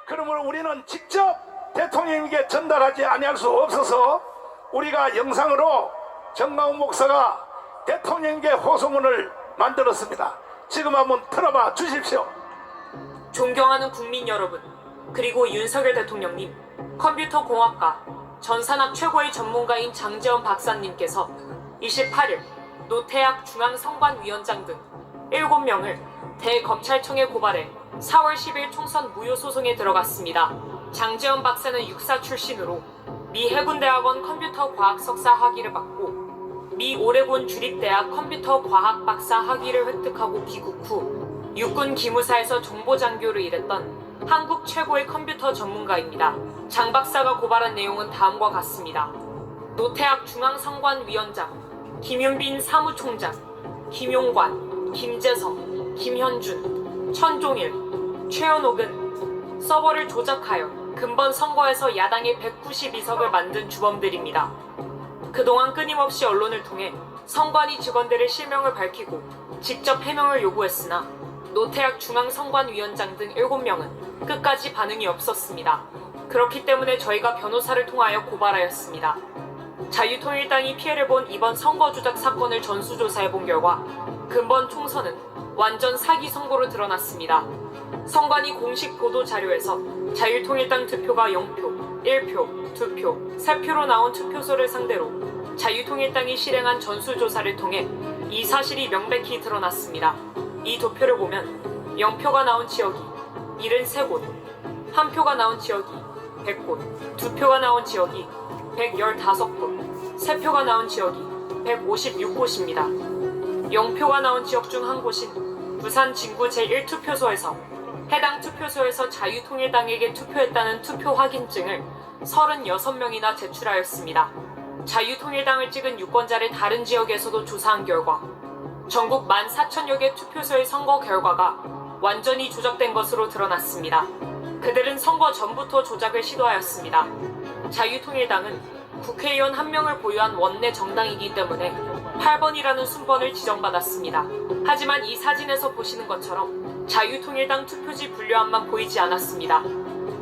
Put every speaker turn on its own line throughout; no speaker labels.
그러므로 우리는 직접 대통령에게 전달하지 아니할 수 없어서 우리가 영상으로 정강훈 목사가 대통령에게 호소문을 만들었습니다. 지금 한번 틀어봐 주십시오.
존경하는 국민 여러분, 그리고 윤석열 대통령님, 컴퓨터 공학과 전산학 최고의 전문가인 장제원 박사님께서 28일 노태학 중앙선관위원장 등 7명을 대검찰청에 고발해 4월 10일 총선 무효 소송에 들어갔습니다. 장제원 박사는 육사 출신으로 미 해군대학원 컴퓨터과학 석사 학위를 받고 미 오레곤 주립대학 컴퓨터과학 박사 학위를 획득하고 귀국 후 육군 기무사에서 정보장교로 일했던 한국 최고의 컴퓨터 전문가입니다. 장 박사가 고발한 내용은 다음과 같습니다. 노태학 중앙선관위원장, 김윤빈 사무총장, 김용관, 김재성, 김현준, 천종일, 최현옥은 서버를 조작하여 근본 선거에서 야당의 192석을 만든 주범들입니다. 그동안 끊임없이 언론을 통해 선관위 직원들의 실명을 밝히고 직접 해명을 요구했으나 노태학 중앙선관위원장 등 7명은 끝까지 반응이 없었습니다. 그렇기 때문에 저희가 변호사를 통하여 고발하였습니다. 자유통일당이 피해를 본 이번 선거 조작 사건을 전수조사해본 결과 근본 총선은 완전 사기 선거로 드러났습니다. 선관위 공식 보도 자료에서 자유통일당 득표가 0표, 1표, 2표, 3표로 나온 투표소를 상대로 자유통일당이 실행한 전수조사를 통해 이 사실이 명백히 드러났습니다. 이 도표를 보면 0표가 나온 지역이 73곳, 1표가 나온 지역이 100곳, 2표가 나온 지역이 115곳, 3표가 나온 지역이 156곳입니다. 0표가 나온 지역 중 한 곳인 부산 진구 제1투표소에서 해당 투표소에서 자유통일당에게 투표했다는 투표 확인증을 36명이나 제출하였습니다. 자유통일당을 찍은 유권자를 다른 지역에서도 조사한 결과 전국 14,000여 개 투표소의 선거 결과가 완전히 조작된 것으로 드러났습니다. 그들은 선거 전부터 조작을 시도하였습니다. 자유통일당은 국회의원 1명을 보유한 원내 정당이기 때문에 8번이라는 순번을 지정받았습니다. 하지만 이 사진에서 보시는 것처럼 자유통일당 투표지 분류함만 보이지 않았습니다.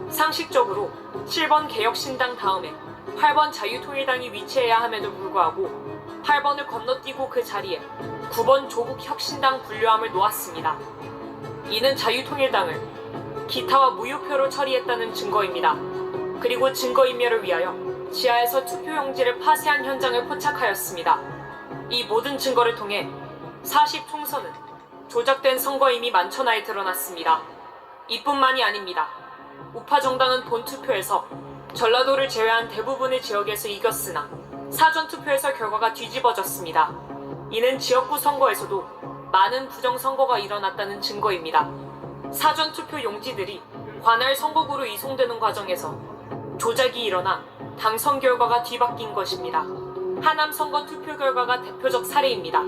상식적으로 7번 개혁신당 다음에 8번 자유통일당이 위치해야 함에도 불구하고 8번을 건너뛰고 그 자리에 9번 조국혁신당 분류함을 놓았습니다. 이는 자유통일당을 기타와 무효표로 처리했다는 증거입니다. 그리고 증거인멸을 위하여 지하에서 투표용지를 파쇄한 현장을 포착하였습니다. 이 모든 증거를 통해 40총선은 조작된 선거임이 만천하에 드러났습니다. 이뿐만이 아닙니다. 우파 정당은 본투표에서 전라도를 제외한 대부분의 지역에서 이겼으나 사전투표에서 결과가 뒤집어졌습니다. 이는 지역구 선거에서도 많은 부정선거가 일어났다는 증거입니다. 사전투표 용지들이 관할 선거구로 이송되는 과정에서 조작이 일어나 당선 결과가 뒤바뀐 것입니다. 하남 선거 투표 결과가 대표적 사례입니다.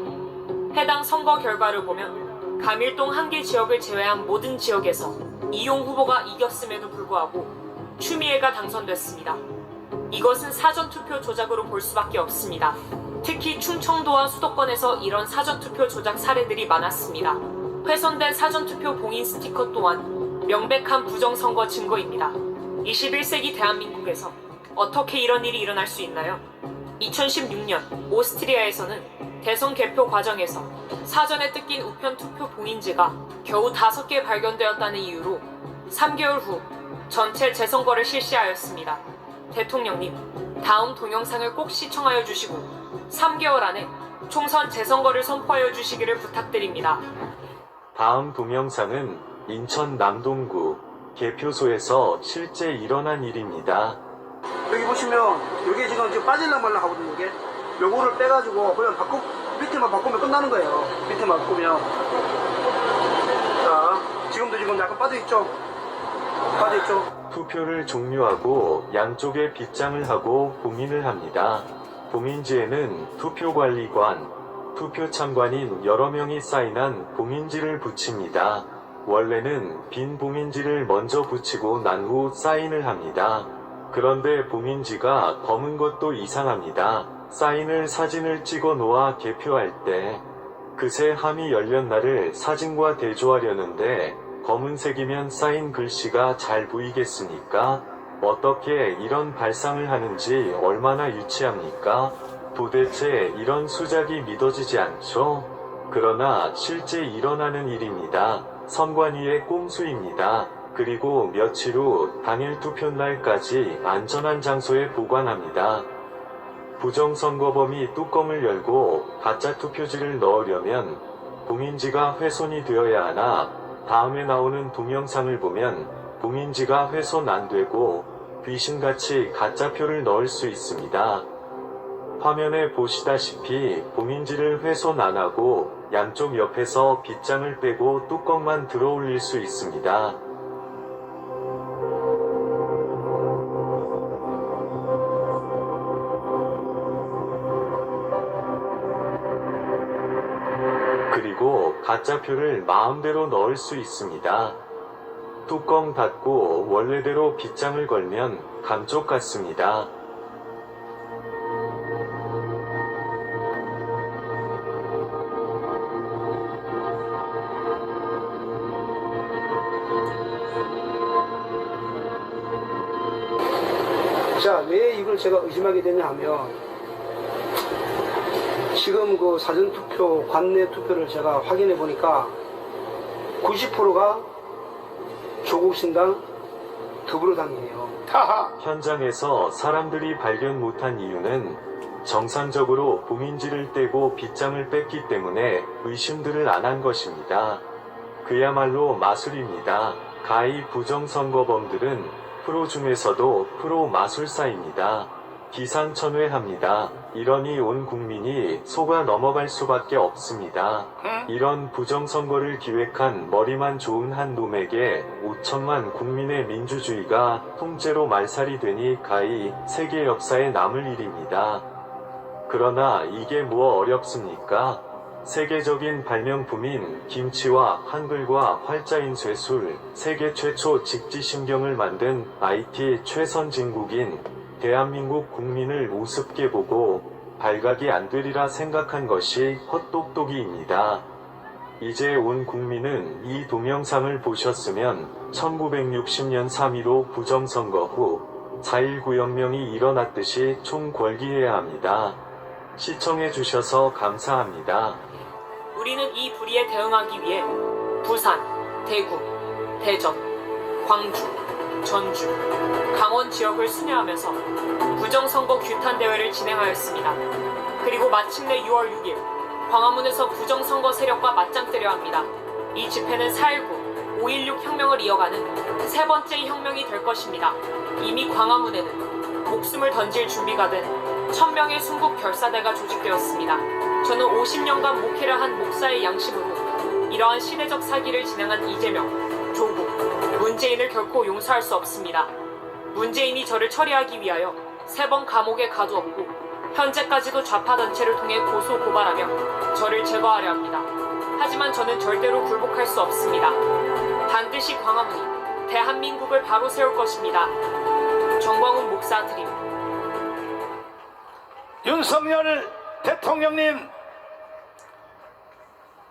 해당 선거 결과를 보면 감일동 한 개 지역을 제외한 모든 지역에서 이용 후보가 이겼음에도 불구하고 추미애가 당선됐습니다. 이것은 사전투표 조작으로 볼 수밖에 없습니다. 특히 충청도와 수도권에서 이런 사전투표 조작 사례들이 많았습니다. 훼손된 사전투표 봉인 스티커 또한 명백한 부정선거 증거입니다. 21세기 대한민국에서 어떻게 이런 일이 일어날 수 있나요? 2016년 오스트리아에서는 대선 개표 과정에서 사전에 뜯긴 우편 투표 봉인지가 겨우 5개 발견되었다는 이유로 3개월 후 전체 재선거를 실시하였습니다. 대통령님, 다음 동영상을 꼭 시청하여 주시고 3개월 안에 총선 재선거를 선포하여 주시기를 부탁드립니다.
다음 동영상은 인천 남동구 개표소에서 실제 일어난 일입니다.
여기 보시면 이게 지금 빠질랑 말랑 하거든요. 이게 요거를 빼가지고 그냥 밑에만 바꾸면 끝나는 거예요. 밑에만 바꾸면. 자, 지금도 지금 약간 빠져있죠? 빠져있죠?
투표를 종료하고 양쪽에 빗장을 하고 봉인을 합니다. 봉인지에는 투표관리관, 투표참관인 여러 명이 사인한 봉인지를 붙입니다. 원래는 빈 봉인지를 먼저 붙이고 난 후 사인을 합니다. 그런데 봉인지가 검은 것도 이상합니다. 사인을 사진을 찍어 놓아 개표할 때 그새 함이 열렸나를 사진과 대조하려는데 검은색이면 쌓인 글씨가 잘 보이겠습니까? 어떻게 이런 발상을 하는지 얼마나 유치합니까? 도대체 이런 수작이 믿어지지 않죠? 그러나 실제 일어나는 일입니다. 선관위의 꼼수입니다. 그리고 며칠 후 당일 투표날까지 안전한 장소에 보관합니다. 부정선거범이 뚜껑을 열고 가짜 투표지를 넣으려면 봉인지가 훼손이 되어야 하나 다음에 나오는 동영상을 보면 봉인지가 훼손 안 되고 귀신같이 가짜표를 넣을 수 있습니다. 화면에 보시다시피 봉인지를 훼손 안 하고 양쪽 옆에서 빗장을 빼고 뚜껑만 들어 올릴 수 있습니다. 그리고 가짜표를 마음대로 넣을 수 있습니다. 뚜껑 닫고 원래대로 빗장을 걸면 감쪽 같습니다.
자, 왜 이걸 제가 의심하게 되냐 하면, 지금 그 사전투표, 관내 투표를 제가 확인해 보니까 90%가 조국신당 더불어당이에요.
하하.
현장에서 사람들이 발견 못한 이유는 정상적으로 봉인지를 떼고 빗장을 뺐기 때문에 의심들을 안 한 것입니다. 그야말로 마술입니다. 가히 부정선거범들은 프로 중에서도 프로 마술사입니다. 기상천외합니다. 이러니 온 국민이 속아 넘어갈 수밖에 없습니다. 이런 부정선거를 기획한 머리만 좋은 한 놈에게 5천만 국민의 민주주의가 통째로 말살이 되니 가히 세계 역사에 남을 일입니다. 그러나 이게 뭐 어렵습니까? 세계적인 발명품인 김치와 한글과 활자인 쇠술, 세계 최초 직지심경을 만든 IT 최선진국인 대한민국 국민을 우습게 보고 발각이 안 되리라 생각한 것이 헛똑똑이입니다. 이제 온 국민은 이 동영상을 보셨으면 1960년 3.15 부정선거 후 4.19 혁명이 일어났듯이 총궐기해야 합니다. 시청해주셔서 감사합니다.
우리는 이 불의에 대응하기 위해 부산, 대구, 대전, 광주, 전주, 강원 지역을 순회하면서 부정선거 규탄 대회를 진행하였습니다. 그리고 마침내 6월 6일 광화문에서 부정선거 세력과 맞짱뜨려 합니다. 이 집회는 4.19, 5.16 혁명을 이어가는 세 번째 혁명이 될 것입니다. 이미 광화문에는 목숨을 던질 준비가 된 1000명의 순국 결사대가 조직되었습니다. 저는 50년간 목회를 한 목사의 양심으로 이러한 시대적 사기를 진행한 이재명, 조국, 문재인을 결코 용서할 수 없습니다. 문재인이 저를 처리하기 위하여 3번 감옥에 가두었고 현재까지도 좌파 단체를 통해 고소 고발하며 저를 제거하려 합니다. 하지만 저는 절대로 굴복할 수 없습니다. 반드시 광화문이 대한민국을 바로 세울 것입니다. 정광훈 목사 드림.
윤석열 대통령님,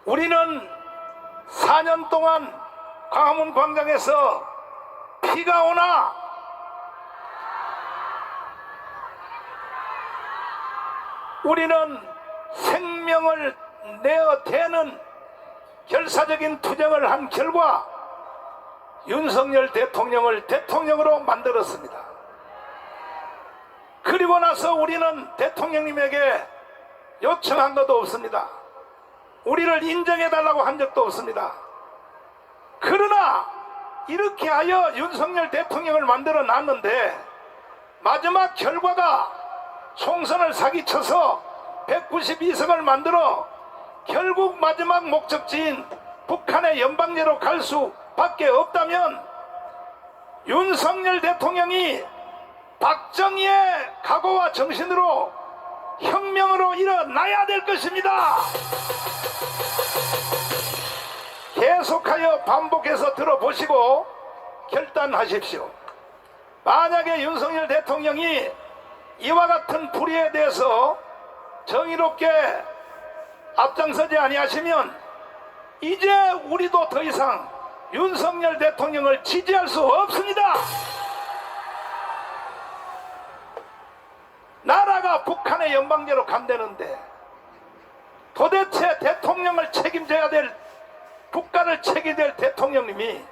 우리는 4년 동안 광화문 광장에서 피가 오나 우리는 생명을 내어 대는 결사적인 투쟁을 한 결과 윤석열 대통령을 대통령으로 만들었습니다. 그리고 나서 우리는 대통령님에게 요청한 것도 없습니다. 우리를 인정해달라고 한 적도 없습니다. 그러나 이렇게 하여 윤석열 대통령을 만들어 놨는데 마지막 결과가 총선을 사기쳐서 192석을 만들어 결국 마지막 목적지인 북한의 연방제로 갈 수밖에 없다면 윤석열 대통령이 박정희의 각오와 정신으로 혁명으로 일어나야 될 것입니다. 계속하여 반복해서 들어보시고 결단하십시오. 만약에 윤석열 대통령이 이와 같은 불의에 대해서 정의롭게 앞장서지 아니하시면 이제 우리도 더 이상 윤석열 대통령을 지지할 수 없습니다. 나라가 북한의 연방제로 간다는데 도대체 대통령을 책임져야 될, 국가를 책임질 대통령님이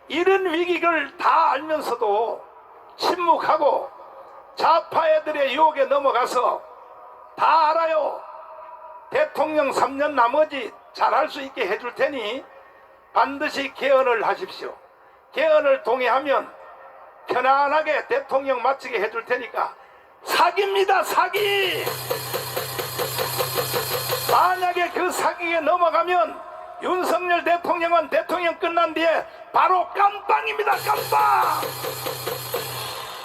이런 위기를 다 알면서도 침묵하고 좌파 애들의 유혹에 넘어가서 다 알아요. 대통령 3년 나머지 잘할 수 있게 해줄 테니 반드시 개헌을 하십시오. 개헌을 동의하면 편안하게 대통령 마치게 해줄 테니까 사기입니다, 사기! 만약에 그 사기에 넘어가면 윤석열 대통령은 대통령 끝난 뒤에 바로 깜빵입니다, 깜빵!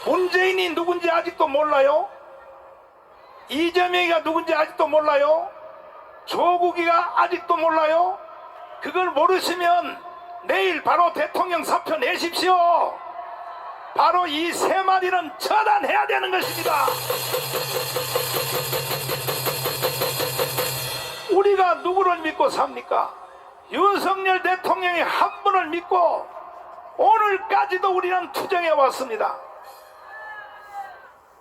문재인이 누군지 아직도 몰라요? 이재명이가 누군지 아직도 몰라요? 조국이가 아직도 몰라요? 그걸 모르시면 내일 바로 대통령 사표 내십시오. 바로 이 세 마리는 처단해야 되는 것입니다. 우리가 누구를 믿고 삽니까? 윤석열 대통령이 한 분을 믿고 오늘까지도 우리는 투쟁해 왔습니다.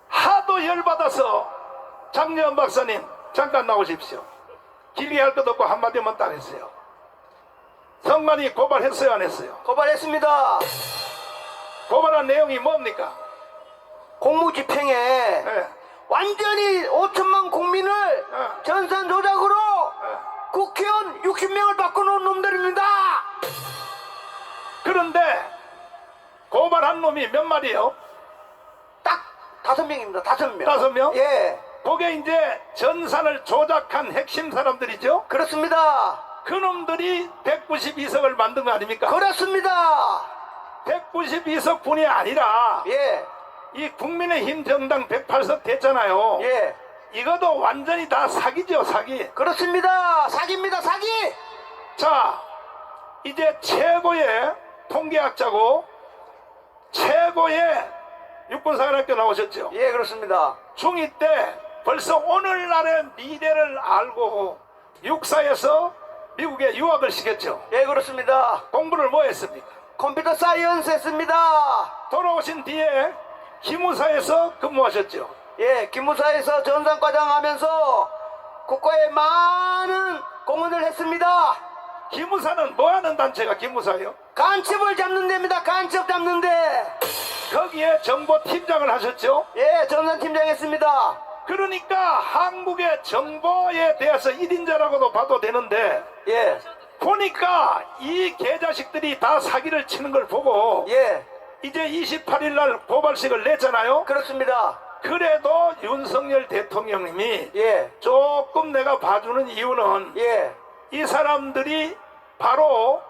하도 열받아서 장재원 박사님 잠깐 나오십시오. 길게 할 것 없고 한마디만 딱 했어요. 성관이 고발했어요, 안 했어요?
고발했습니다.
고발한 내용이 뭡니까?
공무집행에
예.
완전히 5천만 국민을 전산 조작으로 국회의원 60명을 바꿔놓은 놈들입니다.
그런데 고발한 놈이 몇 마리요?
딱 5명입니다. 5명.
5명?
예,
그게 이제 전산을 조작한 핵심 사람들이죠?
그렇습니다.
그놈들이 192석을 만든 거 아닙니까?
그렇습니다.
192석 분이 아니라
예,
이 국민의힘 정당 108석 됐잖아요.
예,
이것도 완전히 다 사기죠, 사기.
그렇습니다. 사기입니다. 사기.
자, 이제 최고의 통계학자고 최고의 육군사관학교 나오셨죠?
예, 그렇습니다.
중2 때 벌써 오늘날의 미래를 알고 육사에서 미국에 유학을 시켰죠.
예, 그렇습니다.
공부를 뭐 했습니까?
컴퓨터 사이언스 했습니다.
돌아오신 뒤에 기무사에서 근무하셨죠.
예, 기무사에서 전산과장 하면서 국가에 많은 공헌을 했습니다.
기무사는 뭐 하는 단체가 기무사예요?
간첩을 잡는 데입니다. 간첩 잡는 데.
거기에 정보팀장을 하셨죠.
예, 전산팀장 했습니다.
그러니까 한국의 정보에 대해서 1인자라고도 봐도 되는데
예,
보니까 이 개자식들이 다 사기를 치는 걸 보고
예,
이제 28일 날 고발식을 냈잖아요.
그렇습니다.
그래도 윤석열 대통령님이
예,
조금 내가 봐주는 이유는
예,
이 사람들이 바로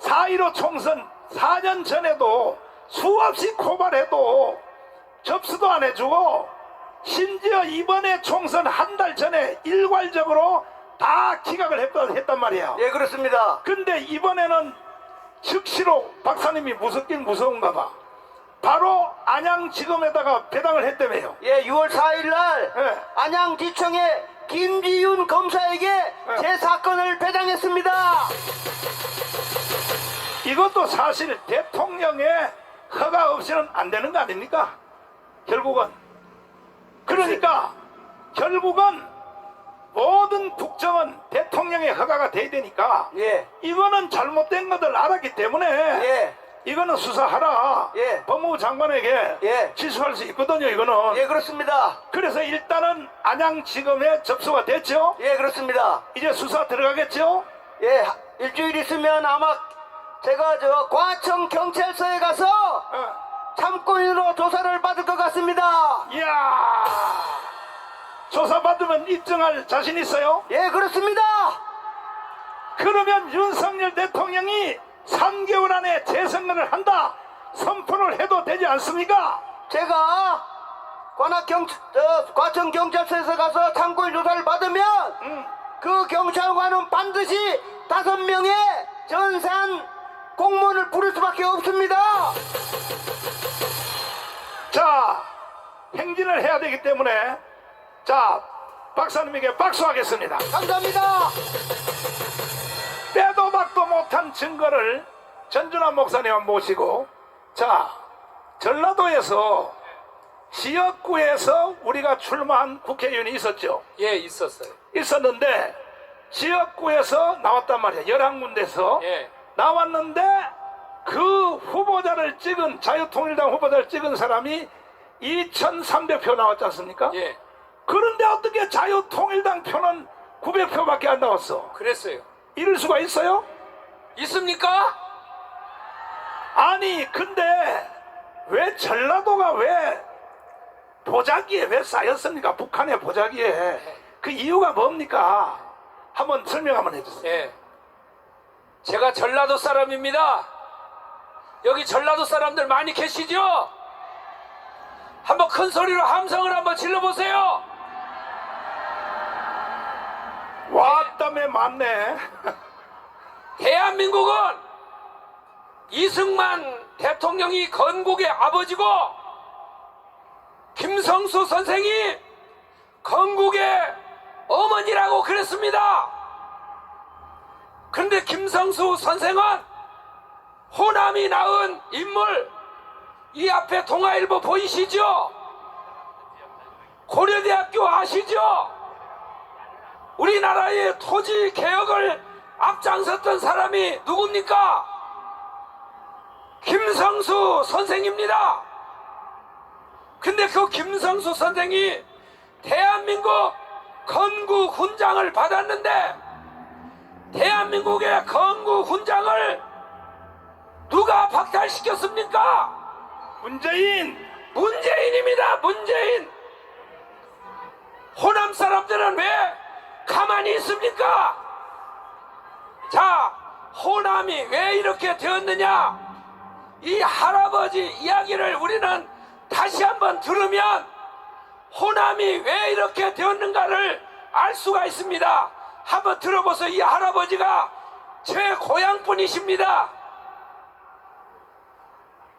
4.15 총선 4년 전에도 수없이 고발해도 접수도 안 해주고 심지어 이번에 총선 한 달 전에 일괄적으로 다 기각을 했단 말이에요.
예, 그렇습니다.
근데 이번에는 즉시로 박사님이 무섭긴 무서운가 봐. 바로 안양지검에다가 배당을 했다며요.
예, 6월 4일 날
예.
안양지청에 김지윤 검사에게 제 사건을 배당했습니다.
이것도 사실 대통령의 허가 없이는 안 되는 거 아닙니까? 결국은. 그러니까 결국은 모든 국정은 대통령의 허가가 돼야 되니까
예,
이거는 잘못된 것을 알았기 때문에
예,
이거는 수사하라.
예.
법무부 장관에게
예.
지수할 수 있거든요, 이거는.
예, 그렇습니다.
그래서 일단은 안양지검에 접수가 됐죠.
예, 그렇습니다.
이제 수사 들어가겠죠.
예, 일주일 있으면 아마 제가 과청 경찰서에 가서 참고인으로 조사를 받을 것 같습니다.
이야, 조사받으면 입증할 자신 있어요?
예, 그렇습니다.
그러면 윤석열 대통령이 3개월 안에 재선거를 한다 선포를 해도 되지 않습니까?
제가 과청 경찰서에서 가서 참고인 조사를 받으면 그 경찰관은 반드시 5명의 전산 공무원을 부를 수밖에 없습니다.
자, 행진을 해야 되기 때문에 자, 박사님에게 박수하겠습니다.
감사합니다.
빼도 박도 못한 증거를 전준환 목사님 모시고, 자, 전라도에서 지역구에서 우리가 출마한 국회의원이 있었죠.
예, 있었어요.
있었는데 지역구에서 나왔단 말이야. 11군데서
예.
나왔는데 그 후보자를 찍은, 자유통일당 후보자를 찍은 사람이 2300표 나왔지 않습니까?
예.
그런데 어떻게 자유통일당 표는 900표밖에 안 나왔어?
그랬어요.
이럴 수가 있어요?
있습니까?
아니 근데 왜 전라도가 왜 보자기에 왜 쌓였습니까? 북한의 보자기에. 그 이유가 뭡니까? 한번 설명 한번 해주세요.
예. 제가 전라도 사람입니다. 여기 전라도 사람들 많이 계시죠? 한번 큰 소리로 함성을 한번 질러보세요.
왔다며 맞네.
대한민국은 이승만 대통령이 건국의 아버지고 김성수 선생이 건국의 어머니라고 그랬습니다. 그런데 김성수 선생은 호남이 낳은 인물, 이 앞에 동아일보 보이시죠? 고려대학교 아시죠? 우리나라의 토지 개혁을 앞장섰던 사람이 누굽니까? 김성수 선생입니다. 근데 그 김성수 선생이 대한민국 건국 훈장을 받았는데 대한민국의 건국 훈장을 누가 박탈시켰습니까? 문재인입니다. 문재인. 호남 사람들은 왜 가만히 있습니까? 자, 호남이 왜 이렇게 되었느냐? 이 할아버지 이야기를 우리는 다시 한번 들으면 호남이 왜 이렇게 되었는가를 알 수가 있습니다. 한번 들어보세요. 이 할아버지가 제 고향분이십니다.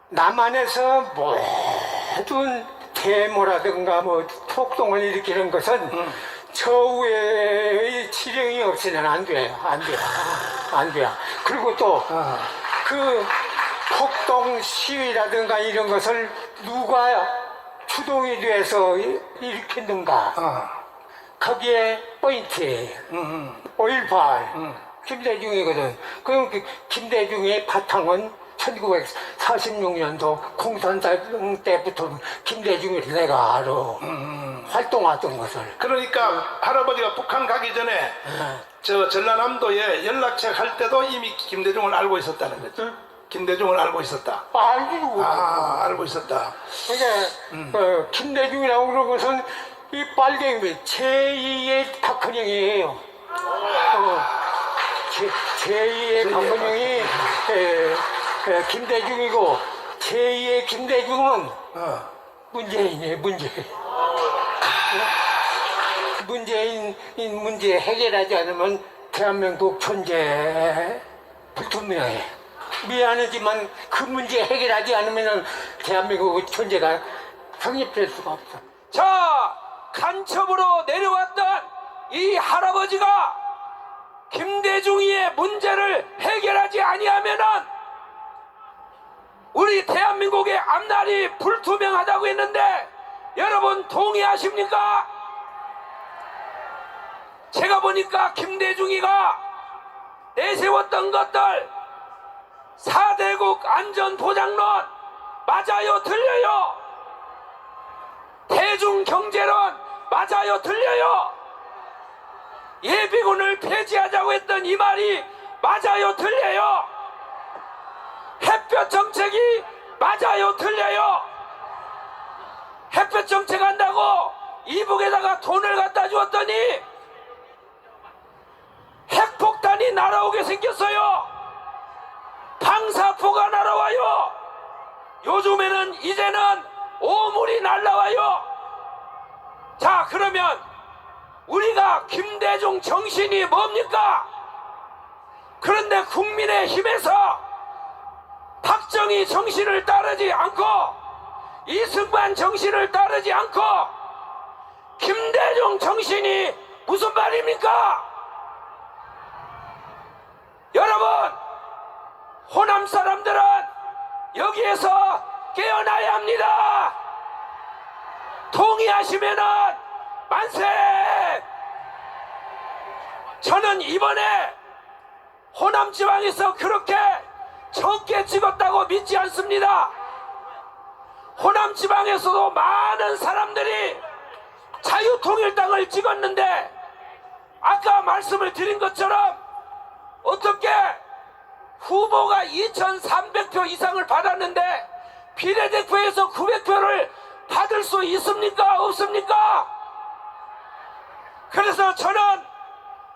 남한에서 모든 데모라든가 뭐 폭동을 일으키는 것은 저우의 지령이 없이는 안 돼요. 안 돼요. 그리고 또 그 폭동 시위라든가 이런 것을 누가 주동이 돼서 일으켰는가. 거기에 포인트예요. 5.18 김대중이거든. 그럼 그 김대중의 바탕은 1946년도 공산당 때부터 김대중을 내가 알아. 활동하던 것을.
그러니까 할아버지가 북한 가기 전에 저 전라남도에 연락책 할 때도 이미 김대중을 알고 있었다는 거죠. 김대중을 알고 있었다.
알고.
알고 있었다.
그러니까 김대중이라고 그런 것은 이 빨갱이 제2의 박헌영이에요. 제2의 박헌영이 김대중이고 제2의 김대중은 문재인이에요. 문재인 문제 해결하지 않으면 대한민국 존재 불투명해. 미안하지만 그 문제 해결하지 않으면 대한민국 존재가 성립될 수가 없어.
자, 간첩으로 내려왔던 이 할아버지가 김대중이의 문제를 해결하지 아니하면은 우리 대한민국의 앞날이 불투명하다고 했는데 여러분 동의하십니까? 제가 보니까 김대중이가 내세웠던 것들 4대국 안전보장론 맞아요 틀려요? 대중경제론 맞아요 틀려요? 예비군을 폐지하자고 했던 이 말이 맞아요 틀려요? 햇볕 정책이 맞아요 틀려요? 햇볕 정책 한다고 이북에다가 돈을 갖다 주었더니 핵폭탄이 날아오게 생겼어요. 방사포가 날아와요. 요즘에는 이제는 오물이 날아와요. 자, 그러면 우리가 김대중 정신이 뭡니까? 그런데 국민의힘에서 박정희 정신을 따르지 않고 이승만 정신을 따르지 않고 김대중 정신이 무슨 말입니까? 여러분, 호남 사람들은 여기에서 깨어나야 합니다. 동의하시면은 만세! 저는 이번에 호남 지방에서 그렇게 적게 찍었다고 믿지 않습니다. 호남 지방에서도 많은 사람들이 자유통일당을 찍었는데 아까 말씀을 드린 것처럼 어떻게 후보가 2300표 이상을 받았는데 비례대표에서 900표를 받을 수 있습니까? 없습니까? 그래서 저는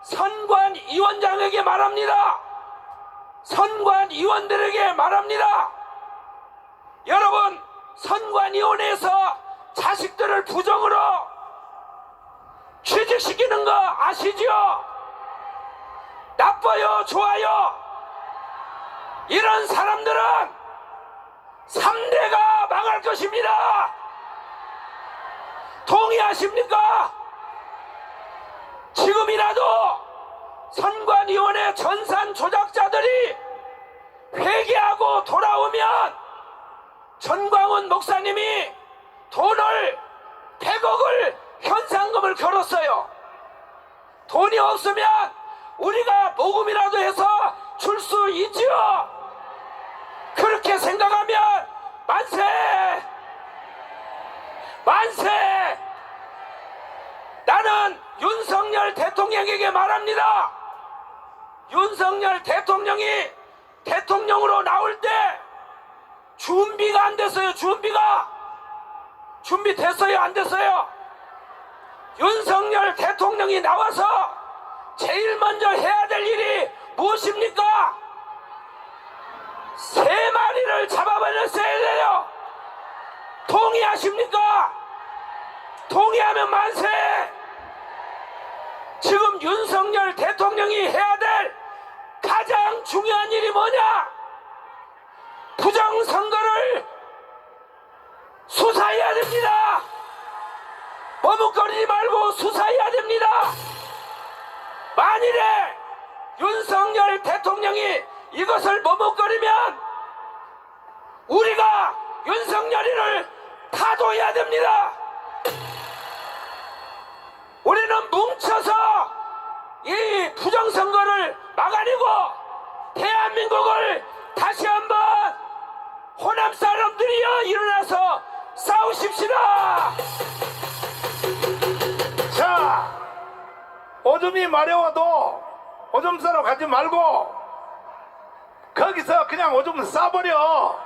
선관위원장에게 말합니다. 선관위원들에게 말합니다. 여러분, 선관위원회에서 자식들을 부정으로 취직시키는 거 아시죠? 나빠요? 좋아요? 이런 사람들은 3대가 망할 것입니다. 동의하십니까? 지금이라도 선관위원회 전산 조작자들이 회개하고 돌아오면 전광훈 목사님이 돈을 100억을 현상금을 걸었어요. 돈이 없으면 우리가 모금이라도 해서 줄 수 있지요. 그렇게 생각하면 만세! 만세! 나는 윤석열 대통령에게 말합니다. 윤석열 대통령이 대통령으로 나올 때 준비가 안 됐어요. 준비됐어요? 안 됐어요? 윤석열 대통령이 나와서 제일 먼저 해야 될 일이 무엇입니까? 3마리를 잡아버렸어야 돼요. 동의하십니까? 동의하면 만세! 지금 윤석열 대통령이 해야 될 가장 중요한 일이 뭐냐? 부정선거를 수사해야 됩니다. 머뭇거리지 말고 수사해야 됩니다. 만일에 윤석열 대통령이 이것을 머뭇거리면 우리가 윤석열이를 타도해야 됩니다. 우리는 뭉쳐서 이 부정선거를 막아내고 대한민국을 다시 한번 호남 사람들이여 일어나서 싸우십시다.
자, 오줌이 마려워도 오줌 싸러 가지 말고 거기서 그냥 오줌 싸버려.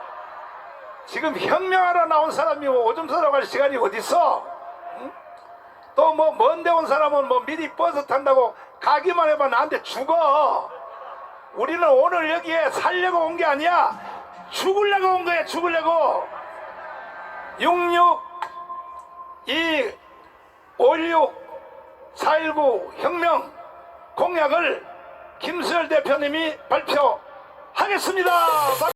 지금 혁명하러 나온 사람이 오줌 싸러 갈 시간이 어딨어? 또 뭐 먼데 온 사람은 뭐 미리 버스 탄다고 가기만 해봐 나한테 죽어. 우리는 오늘 여기에 살려고 온 게 아니야. 죽으려고 온 거야. 죽으려고. 66, 56, 4.19 혁명 공약을 김수열 대표님이 발표하겠습니다.